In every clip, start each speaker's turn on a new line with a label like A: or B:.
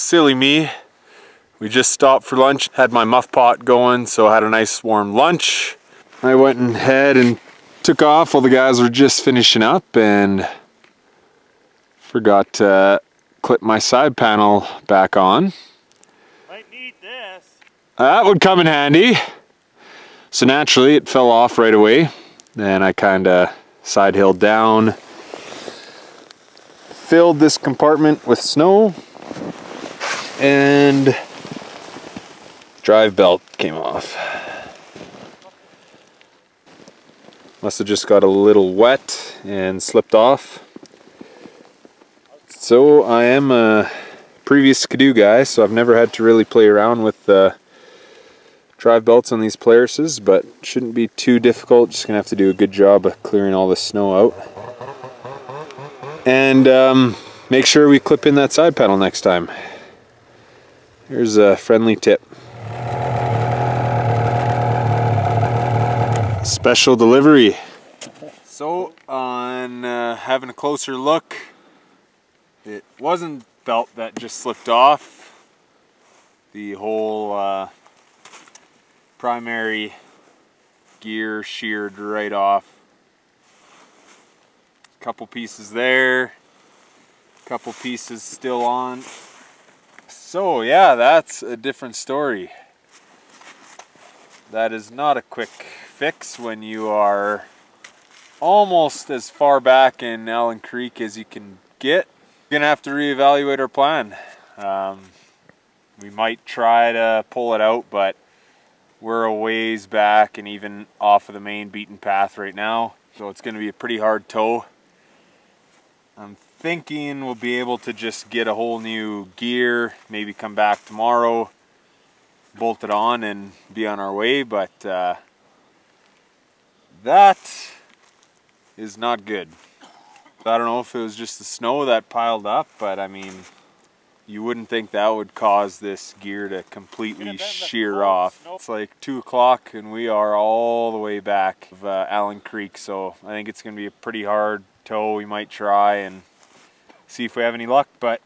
A: silly me. We just stopped for lunch, had my muff pot going, so I had a nice warm lunch. I went ahead and took off while the guys were just finishing up and forgot to clip my side panel back on.
B: Might need this.
A: That would come in handy. So naturally it fell off right away. Then I kinda side hilled down, filled this compartment with snow, and drive belt came off. Must have just got a little wet and slipped off. So I am a previous Ski-Doo guy, so I've never had to really play around with drive belts on these Polaris's, but shouldn't be too difficult. Just gonna have to do a good job of clearing all the snow out. And make sure we clip in that side panel next time. Here's a friendly tip. Special delivery. So on having a closer look, it wasn't belt that just slipped off. The whole primary gear sheared right off. Couple pieces there, couple pieces still on. So yeah, that's a different story. That is not a quick fix when you are almost as far back in Allen Creek as you can get. We're gonna have to reevaluate our plan. We might try to pull it out, but we're a ways back and even off of the main beaten path right now, so it's gonna be a pretty hard tow. I'm thinking we'll be able to just get a whole new gear, maybe come back tomorrow, bolt it on and be on our way, but that is not good. I don't know if it was just the snow that piled up, but I mean, you wouldn't think that would cause this gear to completely shear off. It's like 2 o'clock and we are all the way back of Allen Creek, so I think it's going to be a pretty hard tow. We might try and see if we have any luck, but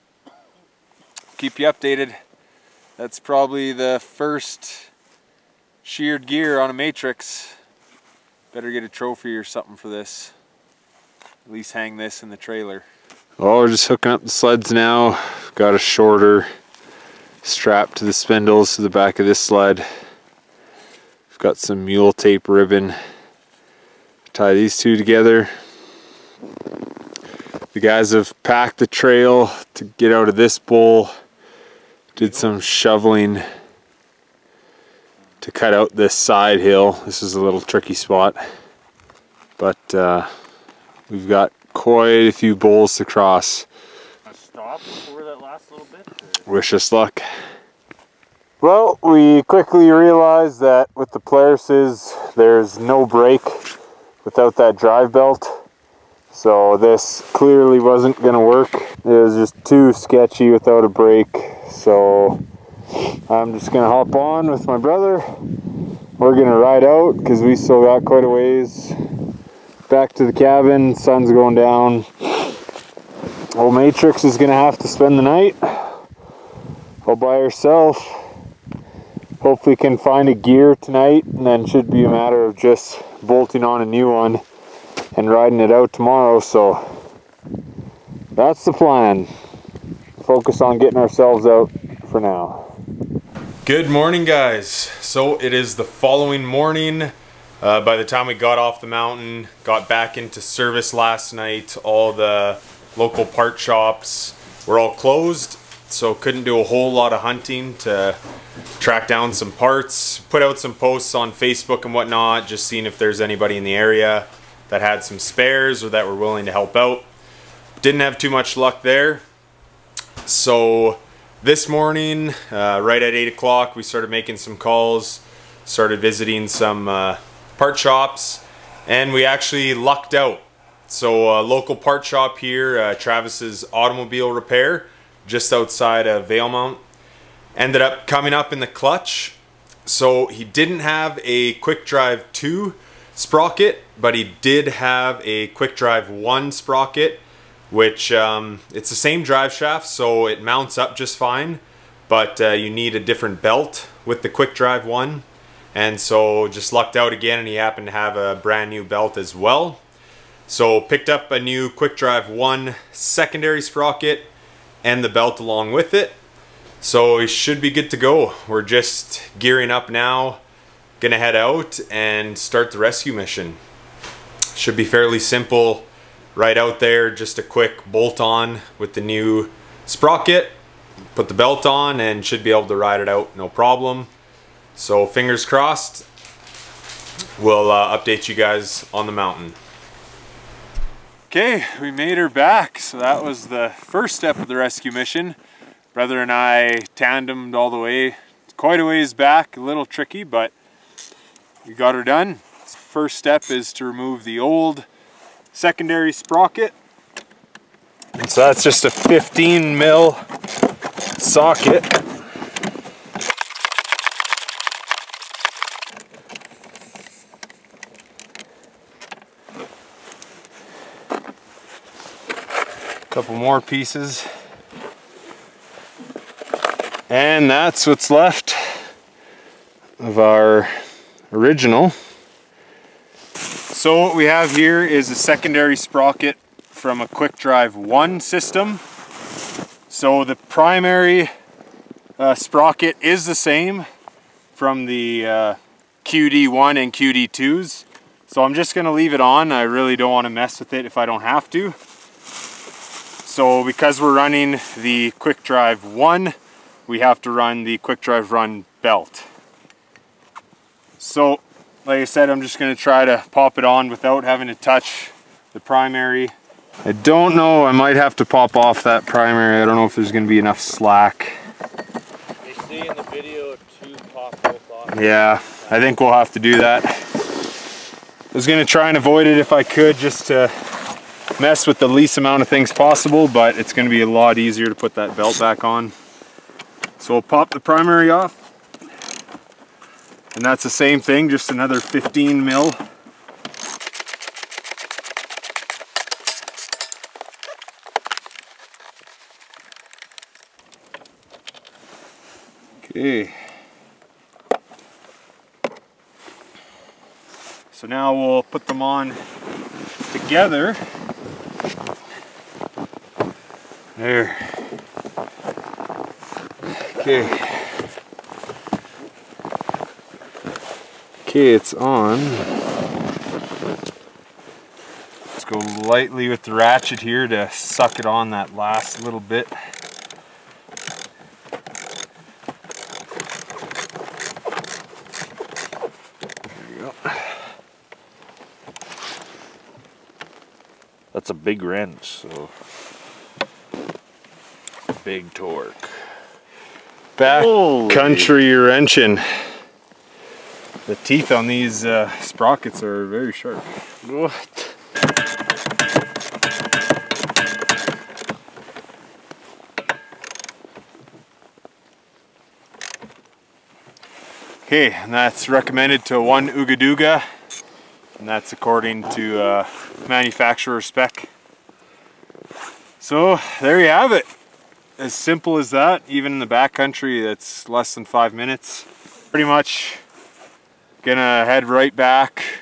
A: keep you updated. That's probably the first sheared gear on a Matrix. Better get a trophy or something for this. At least hang this in the trailer. Oh, we're just hooking up the sleds now. Got a shorter strap to the spindles to the back of this sled. We've got some mule tape ribbon. Tie these two together. The guys have packed the trail to get out of this bowl. Did some shoveling to cut out this side hill. This is a little tricky spot, but we've got quite a few bowls to cross.
B: Stop before that last little bit?
A: Wish us luck. Well, we quickly realized that with the Polaris's, there's no brake without that drive belt. So this clearly wasn't going to work. It was just too sketchy without a brake. So I'm just going to hop on with my brother. We're going to ride out because we still got quite a ways back to the cabin. Sun's going down. Old Matrix is going to have to spend the night all by herself. Hopefully can find a gear tonight, and then should be a matter of just bolting on a new one and riding it out tomorrow. So that's the plan. Focus on getting ourselves out for now. Good morning, guys. So it is the following morning. By the time we got off the mountain, got back into service last night, all the local part shops were all closed, so couldn't do a whole lot of hunting to track down some parts. Put out some posts on Facebook and whatnot, just seeing if there's anybody in the area that had some spares or that were willing to help out. Didn't have too much luck there. So this morning, right at 8 o'clock, we started making some calls, started visiting some part shops, and we actually lucked out. So a local part shop here, Travis's Automobile Repair, just outside of Valemount, ended up coming up in the clutch. So he didn't have a Quick Drive 2 sprocket, but he did have a Quick Drive 1 sprocket, which it's the same drive shaft, so it mounts up just fine.
C: but you need a different belt with the Quick Drive 1. And so just lucked out again, and he happened to have a brand new belt as well. So picked up a new Quick Drive 1 secondary sprocket and the belt along with it. So he should be good to go. We're just gearing up now, gonna head out and start the rescue mission. Should be fairly simple right out there, just a quick bolt on with the new sprocket, put the belt on, and should be able to ride it out no problem. So fingers crossed, we'll update you guys on the mountain.
A: Okay, we made her back. So that was the first step of the rescue mission. Brother and I tandemed all the way, quite a ways back, a little tricky, but we got her done. First step is to remove the old secondary sprocket. And so that's just a 15 mil socket. Couple more pieces. And that's what's left of our original. So what we have here is a secondary sprocket from a Quick Drive 1 system. So the primary sprocket is the same from the QD1 and QD2s. So I'm just gonna leave it on. I really don't want to mess with it if I don't have to. So because we're running the Quick Drive 1, we have to run the Quick Drive Run belt. So like I said, I'm just going to try to pop it on without having to touch the primary. I don't know, I might have to pop off that primary. I don't know if there's going to be enough slack.
B: They say in the video to pop both off.
A: Yeah, I think we'll have to do that. I was going to try and avoid it if I could, just to mess with the least amount of things possible, but it's going to be a lot easier to put that belt back on. So we'll pop the primary off, and that's the same thing, just another 15 mil. Okay. So now we'll put them on together. There. Okay. Okay, it's on. Let's go lightly with the ratchet here to suck it on that last little bit. There you go.
B: That's a big wrench, so big torque.
A: Back
B: Holy.
A: country wrenching. The teeth on these sprockets are very sharp.
B: What?
A: Okay, and that's recommended to 1 Oogaduga, and that's according to manufacturer spec. So there you have it. As simple as that. Even in the backcountry, that's less than 5 minutes. Pretty much gonna head right back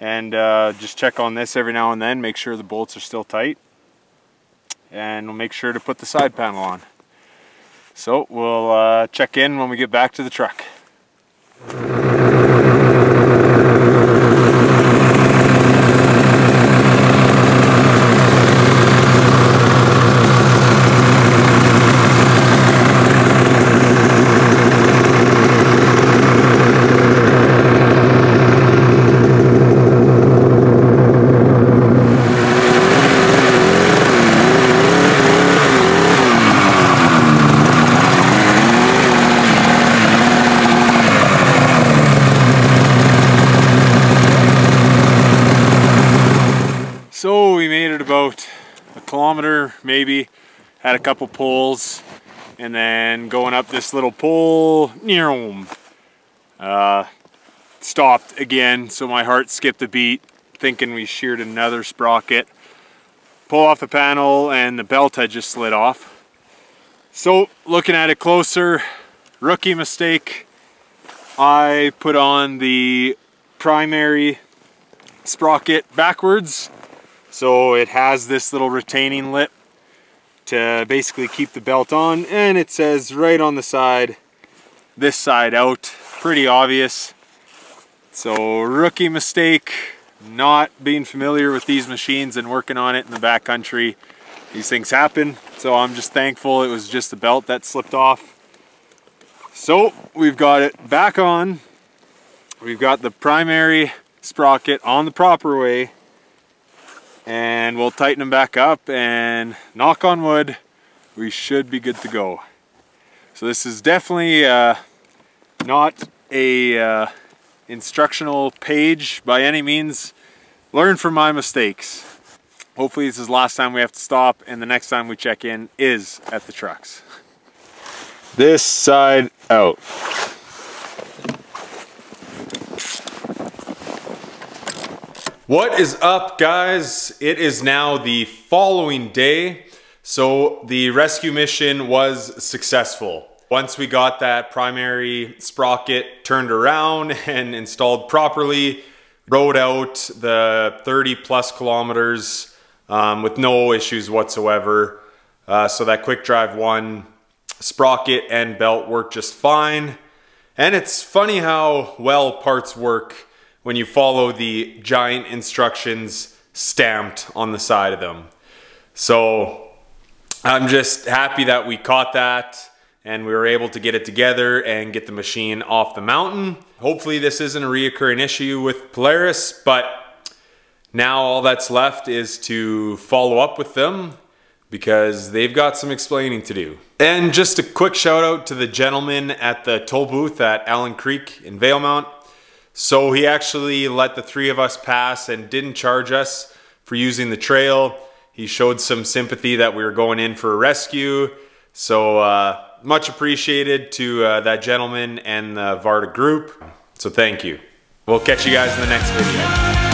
A: and just check on this every now and then, make sure the bolts are still tight, and we'll make sure to put the side panel on. So we'll check in when we get back to the truck. So we made it about a kilometer maybe, had a couple pulls, and then going up this little pull, stopped again, so my heart skipped a beat, thinking we sheared another sprocket. Pull off the panel and the belt had just slid off. So looking at it closer, rookie mistake. I put on the primary sprocket backwards. So it has this little retaining lip to basically keep the belt on, and it says right on the side, this side out. Pretty obvious. So rookie mistake, not being familiar with these machines and working on it in the backcountry. These things happen, so I'm just thankful it was just the belt that slipped off. So we've got it back on. We've got the primary sprocket on the proper way, and we'll tighten them back up, and knock on wood, we should be good to go. So this is definitely not a instructional page by any means. Learn from my mistakes. Hopefully this is the last time we have to stop, and the next time we check in is at the trucks. This side out.
C: What is up, guys? It is now the following day, so the rescue mission was successful. Once we got that primary sprocket turned around and installed properly, rode out the 30+ kilometers with no issues whatsoever. So that Quick Drive 1 sprocket and belt worked just fine. And it's funny how well parts work when you follow the giant instructions stamped on the side of them. So I'm just happy that we caught that and we were able to get it together and get the machine off the mountain. Hopefully this isn't a reoccurring issue with Polaris, but now all that's left is to follow up with them because they've got some explaining to do. And just a quick shout out to the gentleman at the toll booth at Allen Creek in Valemount. So he actually let the three of us pass and didn't charge us for using the trail. He showed some sympathy that we were going in for a rescue. So much appreciated to that gentleman and the Varda group. So thank you. We'll catch you guys in the next video.